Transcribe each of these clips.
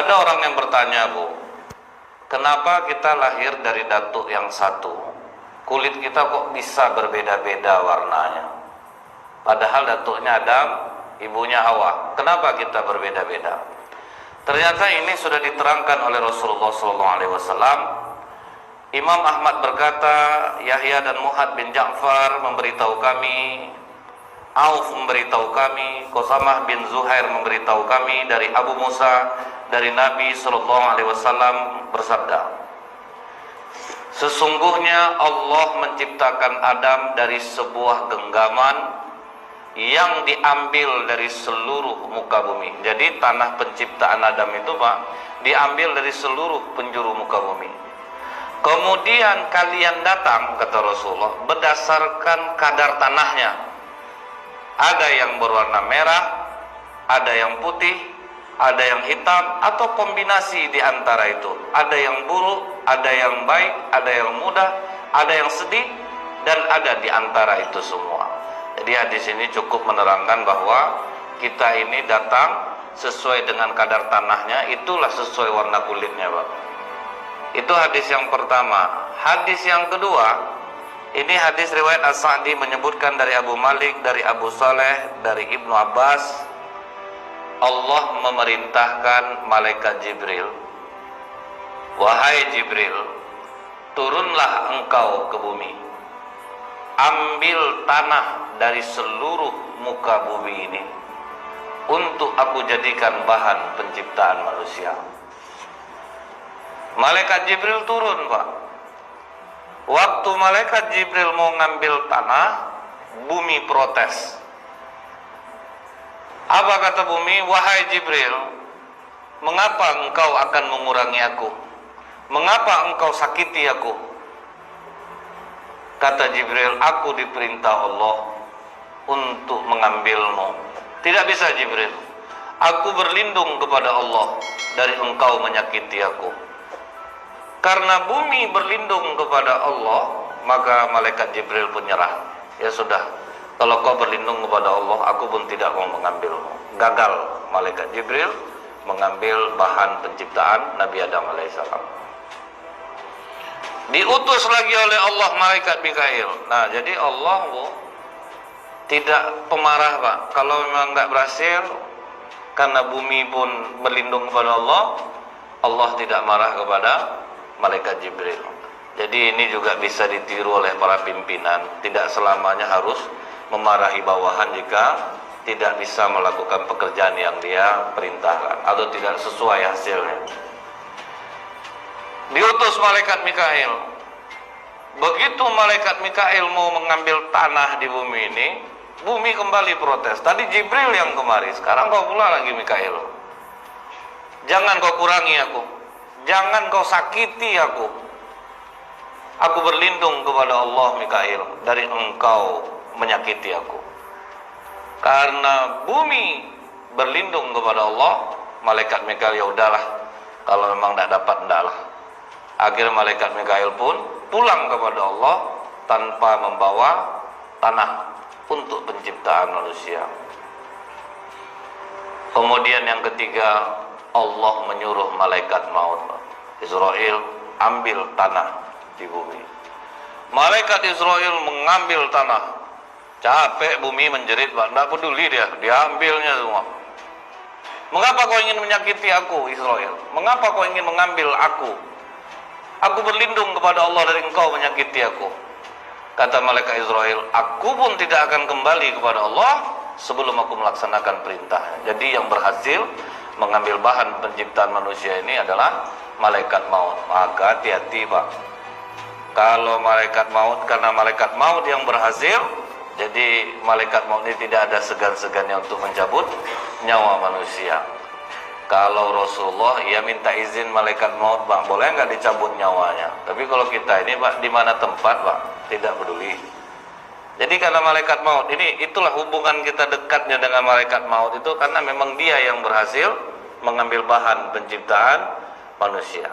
Ada orang yang bertanya, Bu, kenapa kita lahir dari datuk yang satu, kulit kita kok bisa berbeda-beda warnanya? Padahal datuknya Adam, ibunya Hawa. Kenapa kita berbeda-beda? Ternyata ini sudah diterangkan oleh Rasulullah SAW. Imam Ahmad berkata, Yahya dan Muhammad bin Ja'far memberitahu kami, Auf memberitahu kami, Qasamah bin Zuhair memberitahu kami dari Abu Musa, dari Nabi SAW bersabda, sesungguhnya Allah menciptakan Adam dari sebuah genggaman yang diambil dari seluruh muka bumi. Jadi tanah penciptaan Adam itu, Pak, diambil dari seluruh penjuru muka bumi. Kemudian kalian datang, kata Rasulullah, berdasarkan kadar tanahnya. Ada yang berwarna merah, ada yang putih, ada yang hitam, atau kombinasi di antara itu. Ada yang buruk, ada yang baik, ada yang mudah, ada yang sedih, dan ada di antara itu semua. Jadi hadis ini cukup menerangkan bahwa kita ini datang sesuai dengan kadar tanahnya, itulah sesuai warna kulitnya, Pak. Itu hadis yang pertama. Hadis yang kedua, ini hadis riwayat As-Sa'di menyebutkan dari Abu Malik, dari Abu Saleh, dari Ibnu Abbas. Allah memerintahkan malaikat Jibril, wahai Jibril, turunlah engkau ke bumi, ambil tanah dari seluruh muka bumi ini untuk aku jadikan bahan penciptaan manusia. Malaikat Jibril turun, Pak. Waktu malaikat Jibril mau ngambil tanah, bumi protes. Apa kata bumi? Wahai Jibril, mengapa engkau akan mengurangi aku? Mengapa engkau sakiti aku? Kata Jibril, aku diperintah Allah untuk mengambilmu. Tidak bisa, Jibril. Aku berlindung kepada Allah dari engkau menyakiti aku. Karena bumi berlindung kepada Allah, maka malaikat Jibril pun nyerah. Ya sudah, kalau kau berlindung kepada Allah, aku pun tidak mau mengambilmu. Gagal malaikat Jibril mengambil bahan penciptaan Nabi Adam alaihissalam. Diutus lagi oleh Allah malaikat Mikail. Nah, jadi Allah, Bu, tidak pemarah, Pak. Kalau memang nggak berhasil, karena bumi pun berlindung kepada Allah, Allah tidak marah kepada malaikat Jibril. Jadi ini juga bisa ditiru oleh para pimpinan. Tidak selamanya harus memarahi bawahan jika tidak bisa melakukan pekerjaan yang dia perintahkan atau tidak sesuai hasilnya. Diutus malaikat Mikail. Begitu malaikat Mikail mau mengambil tanah di bumi ini, bumi kembali protes. Tadi Jibril yang kemari, sekarang kau pula lagi Mikail. Jangan kau kurangi aku, jangan kau sakiti aku. Aku berlindung kepada Allah Mikail dari engkau menyakiti aku. Karena bumi berlindung kepada Allah, malaikat Mikail, ya udahlah, kalau memang tidak dapat, tidaklah. Akhirnya malaikat Mikail pun pulang kepada Allah tanpa membawa tanah untuk penciptaan manusia. Kemudian yang ketiga, Allah menyuruh malaikat maut, Israel, ambil tanah di bumi. Malaikat Israel mengambil tanah. Capek bumi menjerit, Pak, tidak peduli dia ambilnya semua. Mengapa kau ingin menyakiti aku, Israel? Mengapa kau ingin mengambil aku? Aku berlindung kepada Allah dari engkau menyakiti aku. Kata malaikat Israel, aku pun tidak akan kembali kepada Allah sebelum aku melaksanakan perintahnya. Jadi yang berhasil mengambil bahan penciptaan manusia ini adalah malaikat maut. Maka hati-hati, Pak. Kalau malaikat maut, karena malaikat maut yang berhasil, jadi malaikat maut ini tidak ada segan-segannya untuk mencabut nyawa manusia. Kalau Rasulullah, ia minta izin malaikat maut, Pak, boleh nggak dicabut nyawanya? Tapi kalau kita ini, Pak, di mana tempat, Pak, tidak peduli. Jadi karena malaikat maut ini, itulah hubungan kita dekatnya dengan malaikat maut itu, karena memang dia yang berhasil mengambil bahan penciptaan manusia.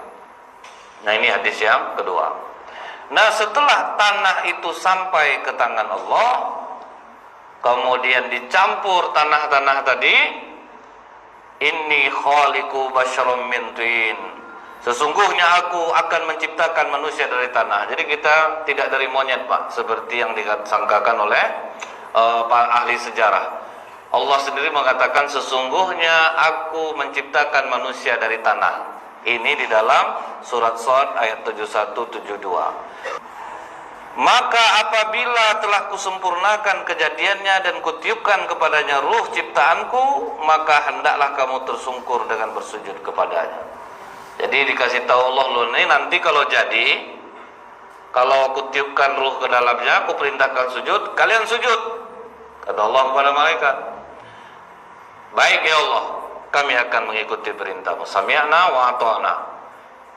Nah, ini hadis yang kedua. Nah, setelah tanah itu sampai ke tangan Allah, kemudian dicampur tanah-tanah tadi, Inni khaliqu basyarum min tin. Sesungguhnya aku akan menciptakan manusia dari tanah. Jadi kita tidak dari monyet, Pak, seperti yang disangkakan oleh ahli sejarah. Allah sendiri mengatakan sesungguhnya aku menciptakan manusia dari tanah. Ini di dalam surat Shad ayat 71-72. Maka apabila telah kusempurnakan kejadiannya dan kutiupkan kepadanya ruh ciptaanku, maka hendaklah kamu tersungkur dengan bersujud kepadanya. Jadi dikasih tahu Allah, loh ini nanti kalau jadi, kalau aku tiupkan ruh ke dalamnya, aku perintahkan sujud, kalian sujud. Kata Allah kepada malaikat, baik ya Allah, kami akan mengikuti perintahmu. Sami'na wa ata'na.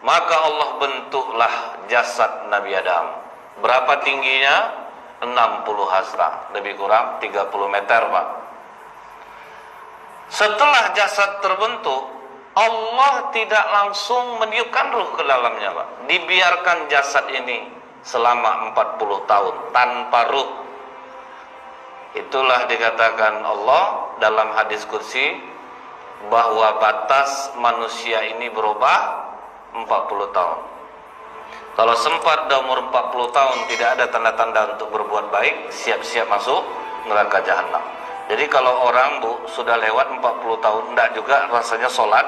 Maka Allah bentuklah jasad Nabi Adam. Berapa tingginya? 60 hasta, lebih kurang 30 meter, Pak. Setelah jasad terbentuk, Allah tidak langsung meniupkan ruh ke dalamnya, Pak. Dibiarkan jasad ini selama 40 tahun tanpa ruh. Itulah dikatakan Allah dalam hadis kursi bahwa batas manusia ini berubah 40 tahun. Kalau sempat dah umur 40 tahun tidak ada tanda-tanda untuk berbuat baik, siap-siap masuk neraka jahanam. Jadi kalau orang, Bu, sudah lewat 40 tahun tidak juga rasanya sholat,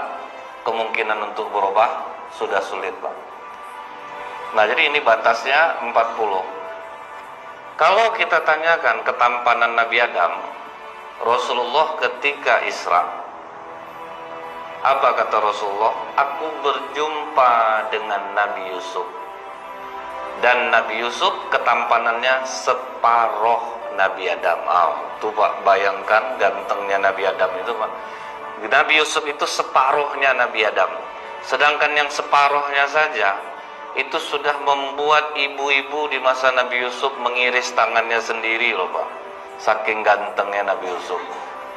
kemungkinan untuk berubah sudah sulit, Pak. Nah, jadi ini batasnya 40. Kalau kita tanyakan ketampanan Nabi Adam, Rasulullah ketika Isra, apa kata Rasulullah? Aku berjumpa dengan Nabi Yusuf. Dan Nabi Yusuf ketampanannya separuh Nabi Adam. Tuh Pak, bayangkan gantengnya Nabi Adam itu, Pak. Nabi Yusuf itu separuhnya Nabi Adam. Sedangkan yang separuhnya saja itu sudah membuat ibu-ibu di masa Nabi Yusuf mengiris tangannya sendiri loh, Pak. Saking gantengnya Nabi Yusuf.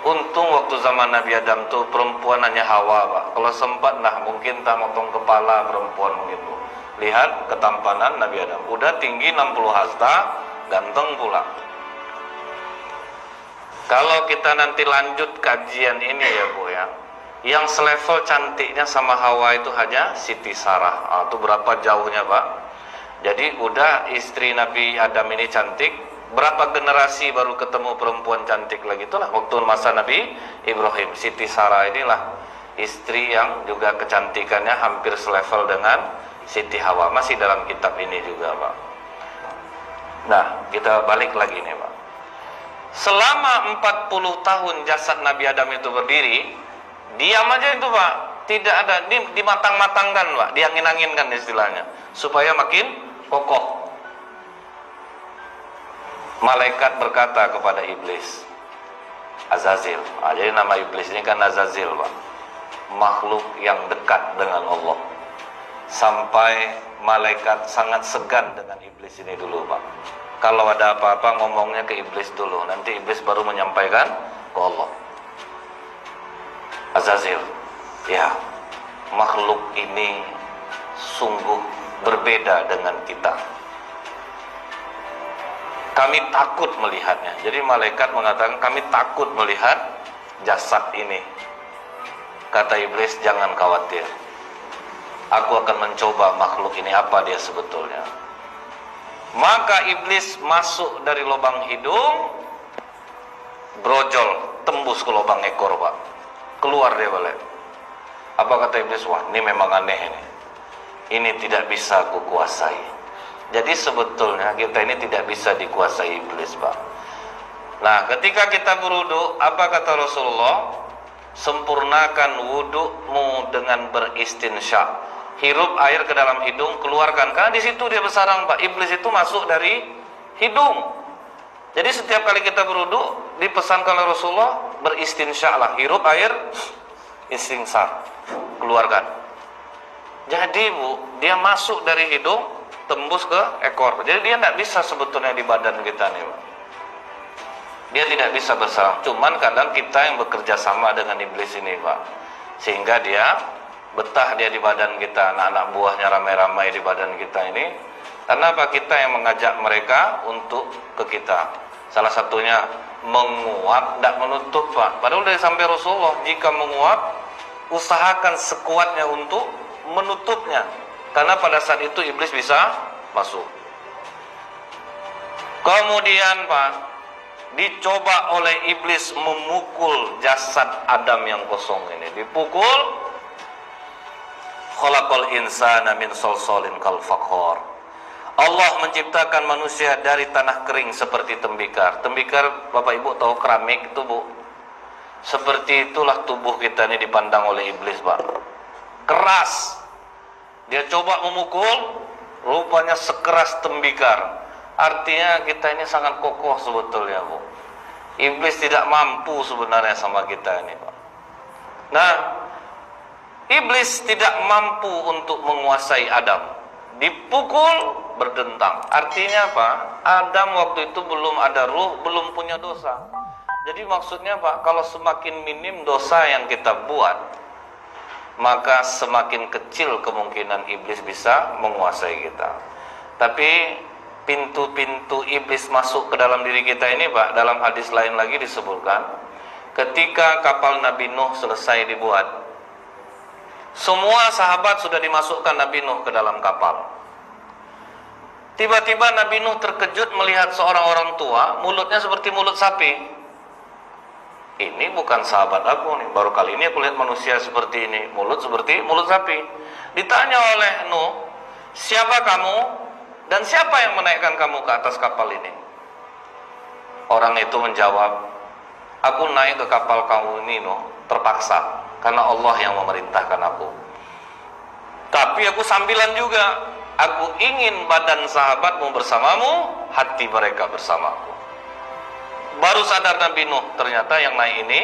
Untung waktu zaman Nabi Adam tuh perempuan hanya Hawa, Pak. Kalau sempat nah mungkin tak motong kepala perempuan mungkin, Bu. Lihat ketampanan Nabi Adam. Udah tinggi 60 hasta, ganteng pula. Kalau kita nanti lanjut kajian ini ya, Bu ya, yang selevel cantiknya sama Hawa itu hanya Siti Sarah. Itu berapa jauhnya, Pak? Jadi udah istri Nabi Adam ini cantik, berapa generasi baru ketemu perempuan cantik lagi? Itulah waktu masa Nabi Ibrahim. Siti Sarah inilah istri yang juga kecantikannya hampir selevel dengan Siti Hawa. Masih dalam kitab ini juga, Pak. Nah, kita balik lagi nih, Pak. Selama 40 tahun jasad Nabi Adam itu berdiri, diam aja itu, Pak. Tidak ada, dimatang-matangkan, Pak, diangin-anginkan istilahnya, supaya makin kokoh. Malaikat berkata kepada iblis, Azazil. Jadi nama iblis ini kan Azazil, Pak. Makhluk yang dekat dengan Allah. Sampai malaikat sangat segan dengan iblis ini dulu, Pak. Kalau ada apa-apa ngomongnya ke iblis dulu, nanti iblis baru menyampaikan ke Allah. Azazil, ya, makhluk ini sungguh berbeda dengan kita. Kami takut melihatnya. Jadi malaikat mengatakan kami takut melihat jasad ini. Kata iblis, jangan khawatir. Aku akan mencoba makhluk ini apa dia sebetulnya. Maka iblis masuk dari lubang hidung, brojol, tembus ke lubang ekor, Pak. Keluar dia balik. Apa kata iblis? Wah, ini memang aneh ini. Ini tidak bisa aku kuasai. Jadi sebetulnya kita ini tidak bisa dikuasai iblis, Pak. Nah, ketika kita berwudu, apa kata Rasulullah? Sempurnakan wudumu dengan beristinsya. Hirup air ke dalam hidung, keluarkan. Karena di situ dia bersarang, Pak. Iblis itu masuk dari hidung. Jadi setiap kali kita berwudu, dipesankan oleh Rasulullah, beristinsya lah. Hirup air, istinsar, keluarkan. Jadi, Bu, dia masuk dari hidung, tembus ke ekor. Jadi dia tidak bisa sebetulnya di badan kita nih, Pak. Dia tidak bisa bersarang. Cuman kadang kita yang bekerja sama dengan iblis ini, Pak. Sehingga dia betah dia di badan kita, anak-anak buahnya ramai-ramai di badan kita ini. Karena apa? Kita yang mengajak mereka untuk ke kita. Salah satunya menguap, tidak menutup, Pak. Padahal dari sampai Rasulullah, jika menguap usahakan sekuatnya untuk menutupnya, karena pada saat itu iblis bisa masuk. Kemudian Pak, dicoba oleh iblis memukul jasad Adam yang kosong ini. Dipukul. Khalaqal insana min salsalin kal fakhar. Allah menciptakan manusia dari tanah kering seperti tembikar. Tembikar, Bapak Ibu tahu keramik itu, Bu? Seperti itulah tubuh kita ini dipandang oleh iblis, Pak. Keras. Dia coba memukul, rupanya sekeras tembikar. Artinya kita ini sangat kokoh sebetulnya, Bu. Iblis tidak mampu sebenarnya sama kita ini, Pak. Nah, iblis tidak mampu untuk menguasai Adam. Dipukul, berdentang. Artinya apa? Adam waktu itu belum ada ruh, belum punya dosa. Jadi maksudnya Pak, kalau semakin minim dosa yang kita buat, maka semakin kecil kemungkinan iblis bisa menguasai kita. Tapi pintu-pintu iblis masuk ke dalam diri kita ini Pak, dalam hadis lain lagi disebutkan, ketika kapal Nabi Nuh selesai dibuat, semua sahabat sudah dimasukkan Nabi Nuh ke dalam kapal. Tiba-tiba Nabi Nuh terkejut melihat seorang orang tua, mulutnya seperti mulut sapi. Ini bukan sahabat aku nih, baru kali ini aku lihat manusia seperti ini, mulut seperti mulut sapi. Ditanya oleh Nuh, siapa kamu dan siapa yang menaikkan kamu ke atas kapal ini? Orang itu menjawab, aku naik ke kapal kamu ini Nuh, terpaksa, karena Allah yang memerintahkan aku. Tapi aku sambilan juga, aku ingin badan sahabatmu bersamamu, hati mereka bersamaku. Baru sadar Nabi Nuh, ternyata yang naik ini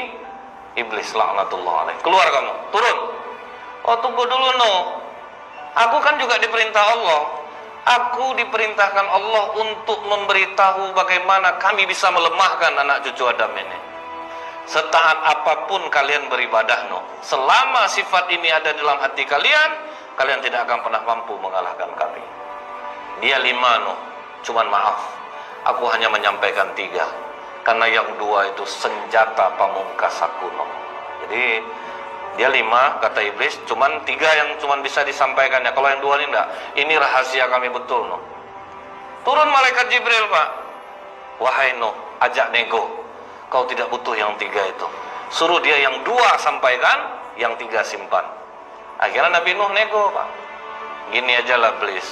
iblis, laknatullah alaih. Keluar kamu, turun. Oh tunggu dulu Nuh, aku kan juga diperintah Allah. Aku diperintahkan Allah untuk memberitahu bagaimana kami bisa melemahkan anak cucu Adam ini. Setaat apapun kalian beribadah Nuh, selama sifat ini ada dalam hati kalian, kalian tidak akan pernah mampu mengalahkan kami. Dia 5 Nuh, cuman maaf, aku hanya menyampaikan 3. Karena yang 2 itu senjata pamungkas aku Nuh. Jadi dia 5 kata iblis, cuman 3 yang cuman bisa disampaikan ya. Kalau yang 2 ini enggak. Ini rahasia kami betul Nuh. Turun malaikat Jibril Pak. Wahai Nuh, ajak nego. Kau tidak butuh yang 3 itu. Suruh dia yang 2 sampaikan, yang 3 simpan. Akhirnya Nabi Nuh nego Pak. Gini aja lah iblis.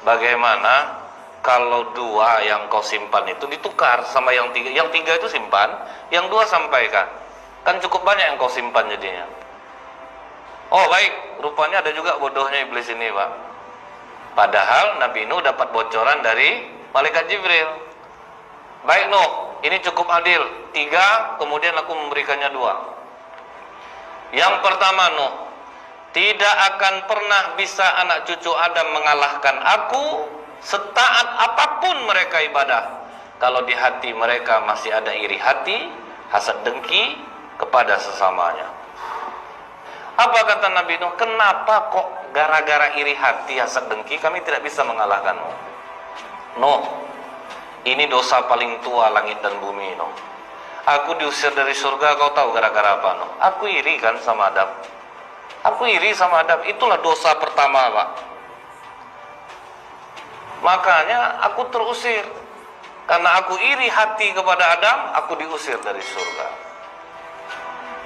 Bagaimana kalau 2 yang kau simpan itu ditukar sama yang 3? Yang 3 itu simpan, yang 2 sampaikan. Kan cukup banyak yang kau simpan jadinya. Oh baik, rupanya ada juga bodohnya iblis ini Pak. Padahal Nabi Nuh dapat bocoran dari malaikat Jibril. Baik Nuh, ini cukup adil. 3, kemudian aku memberikannya 2. Yang pertama Nuh, tidak akan pernah bisa anak cucu Adam mengalahkan aku setaat apapun mereka ibadah, kalau di hati mereka masih ada iri hati, hasad dengki kepada sesamanya. Apa kata Nabi Nuh? Kenapa kok gara-gara iri hati, hasad dengki kami tidak bisa mengalahkanmu? Nuh, ini dosa paling tua langit dan bumi Nuh. Aku diusir dari surga, kau tahu gara-gara apa Nuh? Aku iri kan sama Adam. Aku iri sama Adam, itulah dosa pertama Pak. Makanya aku terusir. Karena aku iri hati kepada Adam, aku diusir dari surga.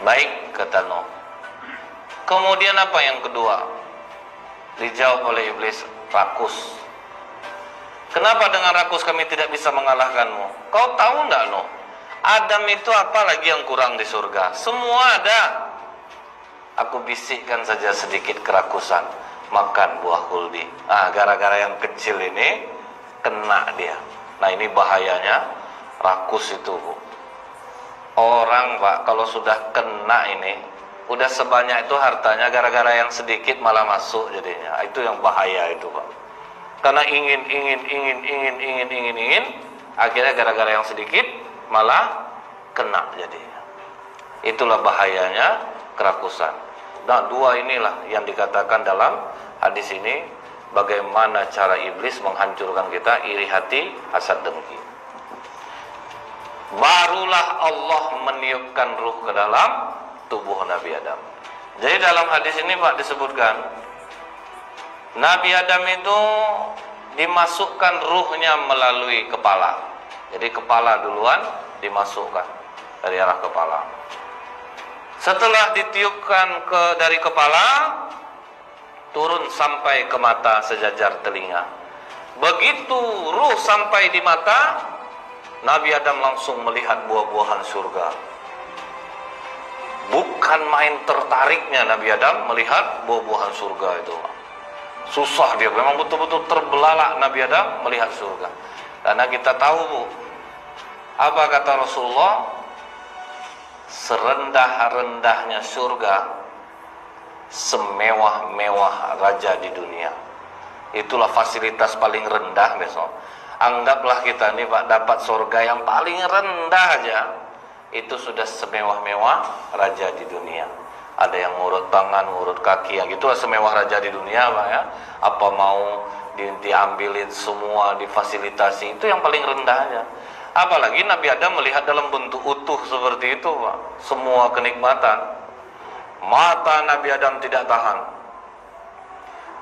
Baik, kata Nuh. Kemudian apa yang kedua? Dijawab oleh iblis, rakus. Kenapa dengan rakus kami tidak bisa mengalahkanmu? Kau tahu enggak Nuh? Adam itu apa lagi yang kurang di surga? Semua ada. Aku bisikkan saja sedikit kerakusan. Makan buah kuldi. Gara-gara yang kecil ini kena dia. Nah ini bahayanya rakus itu Bu. Orang Pak kalau sudah kena ini, udah sebanyak itu hartanya, gara-gara yang sedikit malah masuk jadinya. Itu yang bahaya itu Pak. Karena ingin, akhirnya gara-gara yang sedikit malah kena jadinya. Itulah bahayanya kerakusan. Nah 2 inilah yang dikatakan dalam hadis ini, bagaimana cara iblis menghancurkan kita, iri hati, hasad dengki. Barulah Allah meniupkan ruh ke dalam tubuh Nabi Adam. Jadi dalam hadis ini Pak disebutkan Nabi Adam itu dimasukkan ruhnya melalui kepala. Jadi kepala duluan dimasukkan dari arah kepala. Setelah ditiupkan dari kepala, turun sampai ke mata sejajar telinga. Begitu ruh sampai di mata, Nabi Adam langsung melihat buah-buahan surga. Bukan main tertariknya Nabi Adam melihat buah-buahan surga itu. Susah dia, memang betul-betul terbelalak Nabi Adam melihat surga. Karena kita tahu Bu, apa kata Rasulullah? Serendah-rendahnya surga, semewah-mewah raja di dunia. Itulah fasilitas paling rendah besok. Anggaplah kita nih Pak dapat surga yang paling rendah aja, itu sudah semewah-mewah raja di dunia. Ada yang ngurut tangan, ngurut kaki, yang gitulah semewah raja di dunia Pak ya. Apa mau diambilin semua, difasilitasi, itu yang paling rendahnya. Apalagi Nabi Adam melihat dalam bentuk utuh seperti itu Pak, semua kenikmatan. Mata Nabi Adam tidak tahan.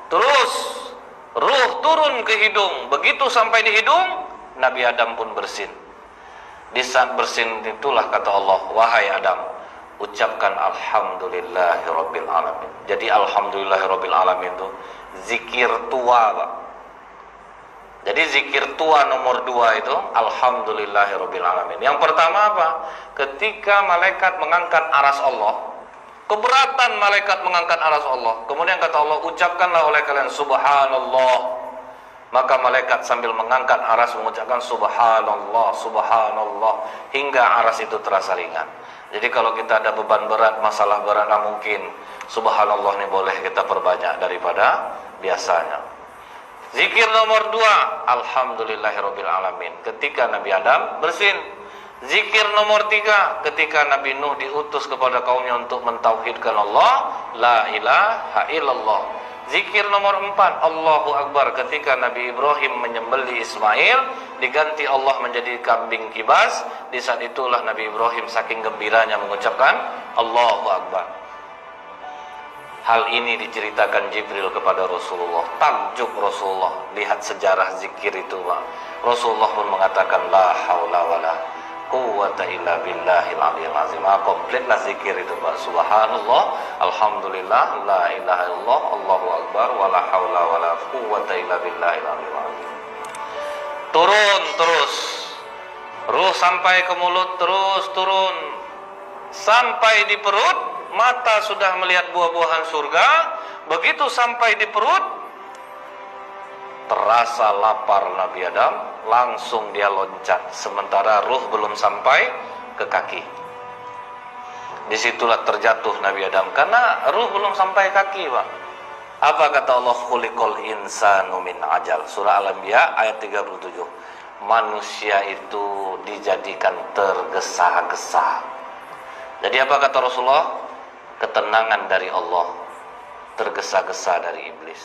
Terus ruh turun ke hidung. Begitu sampai di hidung, Nabi Adam pun bersin. Di saat bersin itulah kata Allah, wahai Adam, ucapkan alhamdulillahirabbil alamin. Jadi alhamdulillahirabbil alamin itu zikir tua Pak. Jadi zikir tua nomor 2 itu alhamdulillahirabbil alamin. Yang pertama apa? Ketika malaikat mengangkat aras Allah, keberatan malaikat mengangkat aras Allah. Kemudian kata Allah, ucapkanlah oleh kalian subhanallah. Maka malaikat sambil mengangkat aras mengucapkan subhanallah, subhanallah, hingga aras itu terasa ringan. Jadi kalau kita ada beban berat, masalah berat, mungkin subhanallah ini boleh kita perbanyak daripada biasanya. Zikir nomor 2 alhamdulillahirabbil alamin ketika Nabi Adam bersin. Zikir nomor 3 ketika Nabi Nuh diutus kepada kaumnya untuk mentauhidkan Allah, la ilaha illallah. Zikir nomor 4 Allahu Akbar ketika Nabi Ibrahim menyembelih Ismail, diganti Allah menjadi kambing kibas. Di saat itulah Nabi Ibrahim saking gembiranya mengucapkan Allahu Akbar. Hal ini diceritakan Jibril kepada Rasulullah. Takjub Rasulullah lihat sejarah zikir itu Pak. Rasulullah pun mengatakan la haula wala quwwata illa billahil aliyil azim. Kompletlah zikir itu Pak. Subhanallah, alhamdulillah, la ilaha illallah, Allahu akbar, wala haula wala quwwata illa billahil aliyil azim. Turun terus. Ruh sampai ke mulut, terus turun sampai di perut. Mata sudah melihat buah-buahan surga. Begitu sampai di perut, terasa lapar Nabi Adam, langsung dia loncat. Sementara ruh belum sampai ke kaki. Disitulah terjatuh Nabi Adam, karena ruh belum sampai kaki Pak. Apa kata Allah? Khuliqal insanu min ajal. Surah Al-Anbiya ayat 37. Manusia itu dijadikan tergesa-gesa. Jadi apa kata Rasulullah? Ketenangan dari Allah, tergesa-gesa dari iblis.